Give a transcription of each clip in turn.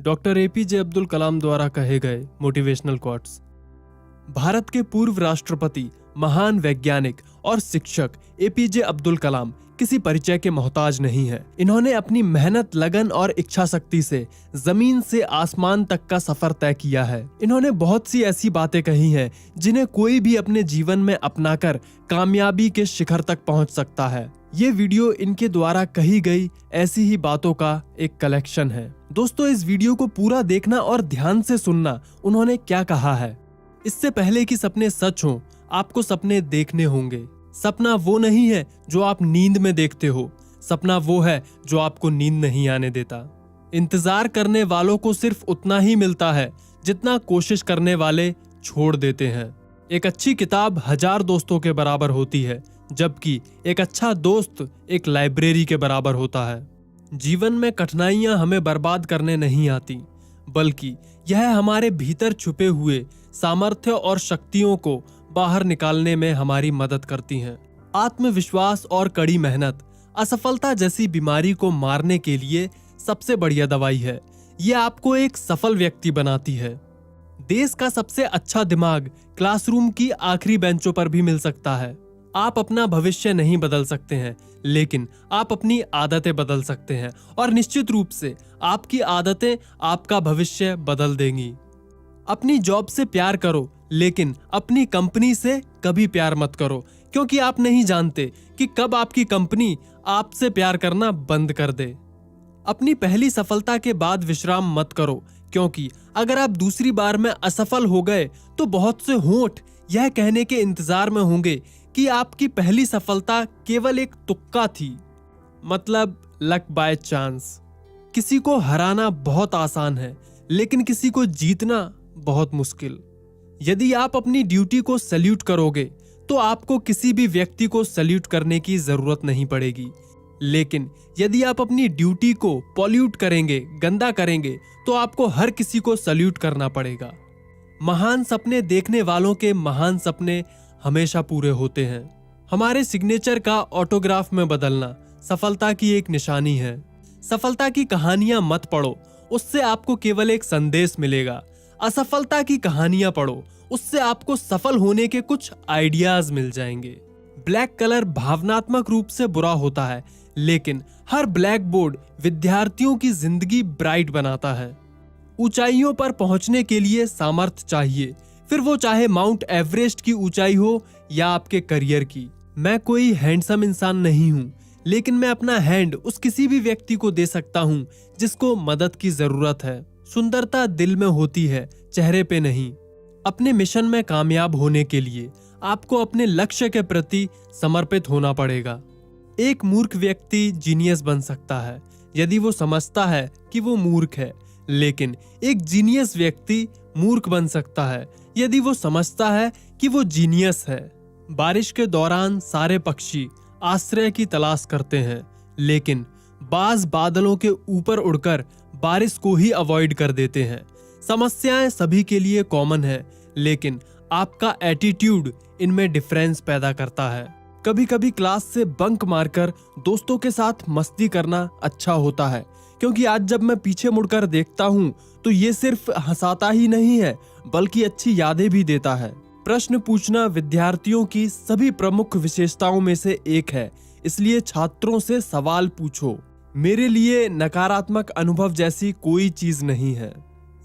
Doctor APJ Abdul Kalam द्वारा कहे गए मोटिवेशनल कोट्स। भारत के पूर्व राष्ट्रपति, महान वैज्ञानिक और शिक्षक एपीजे अब्दुल कलाम किसी परिचय के मोहताज नहीं है। इन्होंने अपनी मेहनत, लगन और इच्छा शक्ति से जमीन से आसमान तक का सफर तय किया है। इन्होंने बहुत सी ऐसी बातें कही हैं जिन्हें कोई भी अपने जीवन में अपनाकर कामयाबी के शिखर तक पहुंच सकता है। ये वीडियो इनके द्वारा कही गई ऐसी ही बातों का एक कलेक्शन है। दोस्तों, इस वीडियो को पूरा देखना और ध्यान से सुनना उन्होंने क्या कहा है। इससे पहले कि सपने सच हों, आपको सपने देखने होंगे। सपना वो नहीं है जो आप नींद में देखते हो, सपना वो है जो आपको नींद नहीं आने देता। इंतजार करने वालों को सिर्फ उतना ही मिलता है जितना कोशिश करने वाले छोड़ देते हैं। एक अच्छी किताब 1000 दोस्तों के बराबर होती है, जबकि एक अच्छा दोस्त एक लाइब्रेरी के बराबर होता है। जीवन में कठिनाइयां हमें बर्बाद करने नहीं आती, बल्कि यह हमारे भीतर छुपे हुए सामर्थ्य और शक्तियों को बाहर निकालने में हमारी मदद करती हैं। आत्मविश्वास और कड़ी मेहनत असफलता जैसी बीमारी को मारने के लिए सबसे बढ़िया दवाई है। ये आपको एक सफल व्यक्ति बनाती है। देश का सबसे अच्छा दिमाग क्लासरूम की आखिरी बेंचों पर भी मिल सकता है। आप अपना भविष्य नहीं बदल सकते हैं, लेकिन आप अपनी आदतें बदल सकते हैं, और निश्चित रूप से आपकी आदतें आपका भविष्य बदल देंगी। अपनी जॉब से प्यार करो, लेकिन अपनी कंपनी से कभी प्यार मत करो, क्योंकि आप नहीं जानते कि कब आपकी कंपनी आपसे प्यार करना बंद कर दे। अपनी पहली सफलता के बाद विश्राम मत करो, क्योंकि अगर आप दूसरी बार में असफल हो गए तो बहुत से होंठ यह कहने के इंतजार में होंगे कि आपकी पहली सफलता केवल एक तुक्का थी, मतलब लक बाय चांस। किसी को हराना बहुत आसान है, लेकिन किसी को जीतना बहुत मुश्किल। यदि आप अपनी ड्यूटी को सैल्यूट करोगे तो आपको किसी भी व्यक्ति को सैल्यूट करने की जरूरत नहीं पड़ेगी, लेकिन यदि आप अपनी ड्यूटी को पॉल्यूट करेंगे, गंदा करेंगे, तो आपको हर किसी को सैल्यूट करना पड़ेगा। महान सपने देखने वालों के महान सपने हमेशा पूरे होते हैं। हमारे सिग्नेचर का ऑटोग्राफ में बदलना सफलता की एक निशानी है। सफलता की कहानियां मत पढ़ो, उससे आपको केवल एक संदेश मिलेगा। असफलता की कहानियां पढ़ो, उससे आपको सफल होने के कुछ आइडियाज मिल जाएंगे। ब्लैक कलर भावनात्मक रूप से बुरा होता है, लेकिन हर ब्लैक बोर्ड विद्यार्थियों की जिंदगी ब्राइट बनाता है। ऊंचाइयों पर पहुंचने के लिए सामर्थ्य चाहिए, फिर वो चाहे माउंट एवरेस्ट की ऊंचाई हो या आपके करियर की। मैं कोई हैंडसम इंसान नहीं हूं, लेकिन मैं अपना हैंड उस किसी भी व्यक्ति को दे सकता हूं जिसको मदद की जरूरत है। सुंदरता दिल में होती है, चेहरे पे नहीं। अपने मिशन में कामयाब होने के लिए आपको अपने लक्ष्य के प्रति समर्पित होना पड़ेगा। एक मूर्ख व्यक्ति जीनियस बन सकता है यदि वो समझता है कि वो मूर्ख है, लेकिन एक जीनियस व्यक्ति मूर्ख बन सकता है यदि वो समझता है कि वो जीनियस है। बारिश के दौरान सारे पक्षी आश्रय की तलाश करते हैं, लेकिन बाज बादलों के ऊपर उड़कर बारिश को ही अवॉइड कर देते हैं। समस्याएं सभी के लिए कॉमन है, लेकिन आपका एटीट्यूड इनमें डिफरेंस पैदा करता है। कभी कभी क्लास से बंक मारकर दोस्तों के साथ मस्ती करना अच्छा होता है, क्योंकि आज जब मैं पीछे मुड़कर देखता हूँ तो ये सिर्फ हंसाता ही नहीं है, बल्कि अच्छी यादें भी देता है। प्रश्न पूछना विद्यार्थियों की सभी प्रमुख विशेषताओं में से एक है, इसलिए छात्रों से सवाल पूछो। मेरे लिए नकारात्मक अनुभव जैसी कोई चीज नहीं है।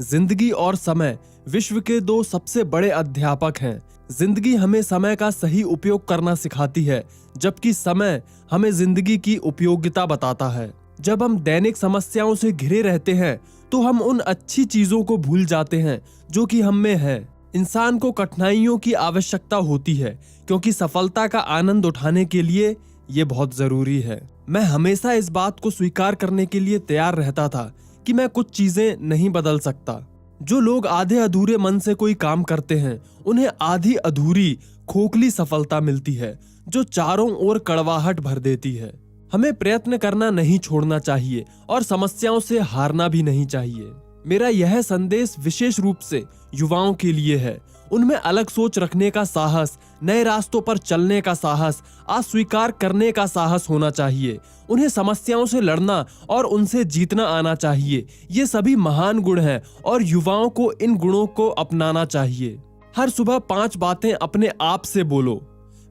जिंदगी और समय विश्व के 2 सबसे बड़े अध्यापक हैं। जिंदगी हमें समय का सही उपयोग करना सिखाती है, जबकि समय हमें जिंदगी की उपयोगिता बताता है। जब हम दैनिक समस्याओं से घिरे रहते हैं तो हम उन अच्छी चीजों को भूल जाते हैं जो कि हम में है। इंसान को कठिनाइयों की आवश्यकता होती है, क्योंकि सफलता का आनंद उठाने के लिए ये बहुत जरूरी है। मैं हमेशा इस बात को स्वीकार करने के लिए तैयार रहता था कि मैं कुछ चीजें नहीं बदल सकता। जो लोग आधे अधूरे मन से कोई काम करते हैं, उन्हें आधी अधूरी खोखली सफलता मिलती है, जो चारों ओर कड़वाहट भर देती है। हमें प्रयत्न करना नहीं छोड़ना चाहिए और समस्याओं से हारना भी नहीं चाहिए। मेरा यह संदेश विशेष रूप से युवाओं के लिए है। उनमें अलग सोच रखने का साहस, नए रास्तों पर चलने का साहस, अस्वीकार करने का साहस होना चाहिए। उन्हें समस्याओं से लड़ना और उनसे जीतना आना चाहिए। ये सभी महान गुण हैं और युवाओं को इन गुणों को अपनाना चाहिए। हर सुबह 5 बातें अपने आप से बोलो।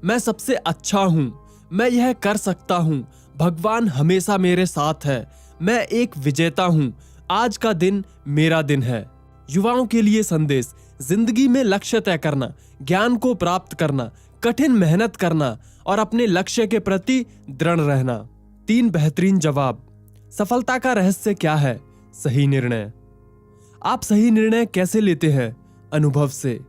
मैं सबसे अच्छा हूँ, मैं यह कर सकता हूँ, भगवान हमेशा मेरे साथ है, मैं एक विजेता हूँ, आज का दिन मेरा दिन है। युवाओं के लिए संदेश: जिंदगी में लक्ष्य तय करना, ज्ञान को प्राप्त करना, कठिन मेहनत करना और अपने लक्ष्य के प्रति दृढ़ रहना। 3 बेहतरीन जवाब। सफलता का रहस्य क्या है? सही निर्णय। आप सही निर्णय कैसे लेते हैं? अनुभव से।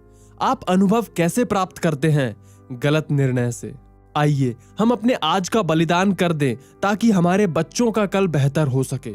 आप अनुभव कैसे प्राप्त करते हैं? गलत निर्णय से। आइए हम अपने आज का बलिदान कर दें ताकि हमारे बच्चों का कल बेहतर हो सके।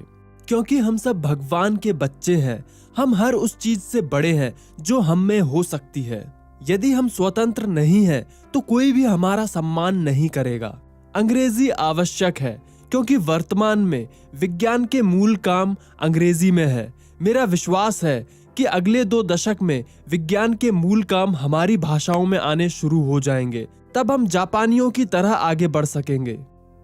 क्योंकि हम सब भगवान के बच्चे हैं, हम हर उस चीज से बड़े हैं जो हम में हो सकती है। यदि हम स्वतंत्र नहीं हैं, तो कोई भी हमारा सम्मान नहीं करेगा। अंग्रेजी आवश्यक है क्योंकि वर्तमान में विज्ञान के मूल काम अंग्रेजी में है। मेरा विश्वास है कि अगले 2 दशक में विज्ञान के मूल काम हमारी भाषाओं में आने शुरू हो जाएंगे। तब हम जापानियों की तरह आगे बढ़ सकेंगे।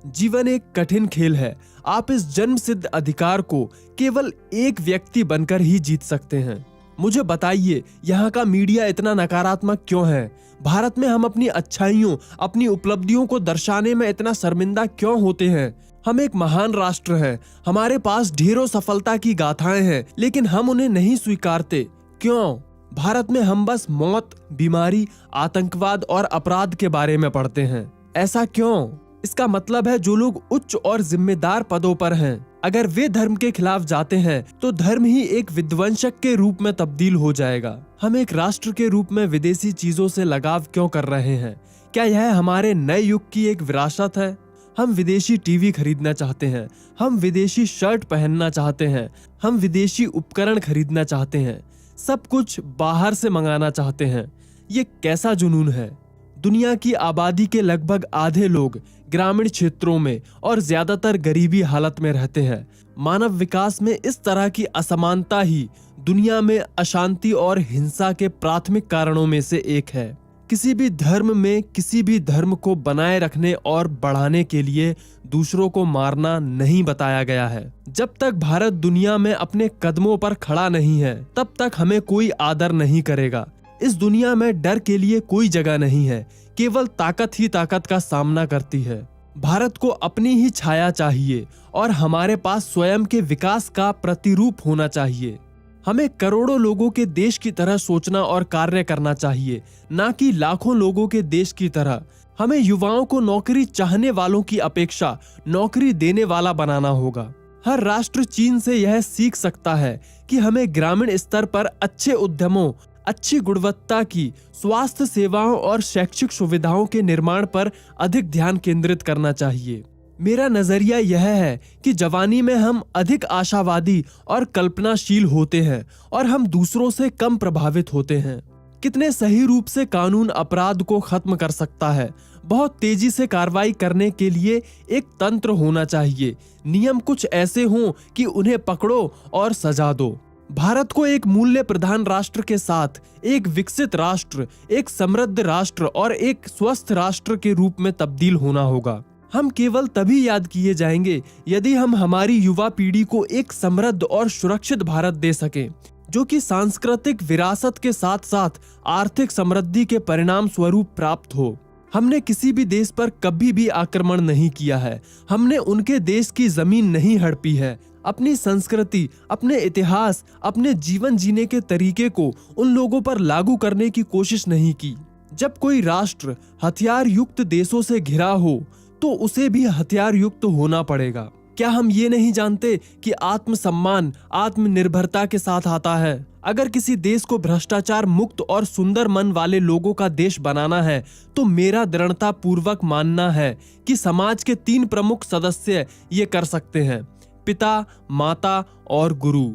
जीवन एक कठिन खेल है। आप इस जन्म सिद्ध अधिकार को केवल एक व्यक्ति बनकर ही जीत सकते हैं। मुझे बताइए, यहाँ का मीडिया इतना नकारात्मक क्यों है? भारत में हम अपनी अच्छाइयों, अपनी उपलब्धियों को दर्शाने में इतना शर्मिंदा क्यों होते हैं? हम एक महान राष्ट्र हैं, हमारे पास ढेरों सफलता की गाथाएं हैं, लेकिन हम उन्हें नहीं स्वीकारते। क्यों? भारत में हम बस मौत, बीमारी, आतंकवाद और अपराध के बारे में पढ़ते हैं। ऐसा क्यों? इसका मतलब है जो लोग उच्च और जिम्मेदार पदों पर हैं, अगर वे धर्म के खिलाफ जाते हैं तो धर्म ही एक विध्वंसक के रूप में तब्दील हो जाएगा। हम एक राष्ट्र के रूप में विदेशी चीजों से लगाव क्यों कर रहे हैं? क्या यह हमारे नए युग की एक विरासत है? हम विदेशी टीवी खरीदना चाहते हैं, हम विदेशी शर्ट पहनना चाहते हैं, हम विदेशी उपकरण खरीदना चाहते हैं, सब कुछ बाहर से मंगाना चाहते हैं। ये कैसा जुनून है? दुनिया की आबादी के लगभग आधे लोग ग्रामीण क्षेत्रों में और ज्यादातर गरीबी हालत में रहते हैं। मानव विकास में इस तरह की असमानता ही दुनिया में अशांति और हिंसा के प्राथमिक कारणों में से एक है। किसी भी धर्म में किसी भी धर्म को बनाए रखने और बढ़ाने के लिए दूसरों को मारना नहीं बताया गया है। जब तक भारत दुनिया में अपने कदमों पर खड़ा नहीं है, तब तक हमें कोई आदर नहीं करेगा। इस दुनिया में डर के लिए कोई जगह नहीं है, केवल ताकत ही ताकत का सामना करती है। भारत को अपनी ही छाया चाहिए और हमारे पास स्वयं के विकास का प्रतिरूप होना चाहिए। हमें करोड़ों लोगों के देश की तरह सोचना और कार्य करना चाहिए, ना कि लाखों लोगों के देश की तरह। हमें युवाओं को नौकरी चाहने वालों की अपेक्षा नौकरी देने वाला बनाना होगा। हर राष्ट्र चीन से यह सीख सकता है कि हमें ग्रामीण स्तर पर अच्छे उद्यमों, अच्छी गुणवत्ता की स्वास्थ्य सेवाओं और शैक्षिक सुविधाओं के निर्माण पर अधिक ध्यान केंद्रित करना चाहिए। मेरा नजरिया यह है कि जवानी में हम अधिक आशावादी और कल्पनाशील होते हैं और हम दूसरों से कम प्रभावित होते हैं। कितने सही रूप से कानून अपराध को खत्म कर सकता है। बहुत तेजी से कार्रवाई करने के लिए एक तंत्र होना चाहिए। नियम कुछ ऐसे हों कि उन्हें पकड़ो और सजा दो। भारत को एक मूल्य प्रधान राष्ट्र के साथ एक विकसित राष्ट्र, एक समृद्ध राष्ट्र और एक स्वस्थ राष्ट्र के रूप में तब्दील होना होगा। हम केवल तभी याद किए जाएंगे यदि हम हमारी युवा पीढ़ी को एक समृद्ध और सुरक्षित भारत दे सकें, जो कि सांस्कृतिक विरासत के साथ साथ आर्थिक समृद्धि के परिणाम स्वरूप प्राप्त हो। हमने किसी भी देश पर कभी भी आक्रमण नहीं किया है। हमने उनके देश की जमीन नहीं हड़पी है। अपनी संस्कृति, अपने इतिहास, अपने जीवन जीने के तरीके को उन लोगों पर लागू करने की कोशिश नहीं की। जब कोई राष्ट्र हथियार युक्त देशों से घिरा हो तो उसे भी हथियार युक्त होना पड़ेगा। क्या हम ये नहीं जानते कि आत्मसम्मान आत्मनिर्भरता के साथ आता है? अगर किसी देश को भ्रष्टाचार मुक्त और सुंदर मन वाले लोगों का देश बनाना है तो मेरा दृढ़ता पूर्वक मानना है कि समाज के 3 प्रमुख सदस्य ये कर सकते हैं: पिता, माता और गुरु।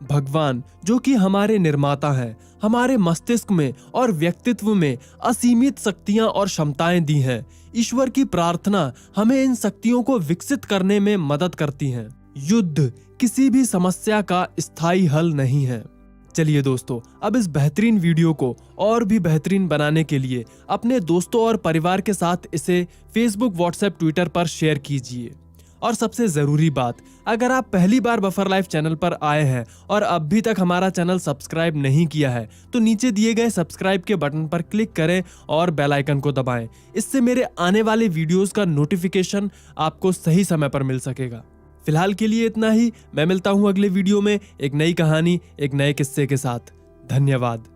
भगवान, जो कि हमारे निर्माता हैं, हमारे मस्तिष्क में और व्यक्तित्व में असीमित शक्तियां और क्षमताएं दी हैं। ईश्वर की प्रार्थना हमें इन शक्तियों को विकसित करने में मदद करती हैं। युद्ध किसी भी समस्या का स्थायी हल नहीं है। चलिए दोस्तों, अब इस बेहतरीन वीडियो को और भी बेहतरीन बनाने के लिए अपने दोस्तों और परिवार के साथ इसे फेसबुक, व्हाट्सएप, ट्विटर पर शेयर कीजिए। और सबसे जरूरी बात, अगर आप पहली बार बफर लाइफ चैनल पर आए हैं और अभी तक हमारा चैनल सब्सक्राइब नहीं किया है तो नीचे दिए गए सब्सक्राइब के बटन पर क्लिक करें और बेल आइकन को दबाएं। इससे मेरे आने वाले वीडियोस का नोटिफिकेशन आपको सही समय पर मिल सकेगा। फिलहाल के लिए इतना ही। मैं मिलता हूं अगले वीडियो में एक नई कहानी, एक नए किस्से के साथ। धन्यवाद।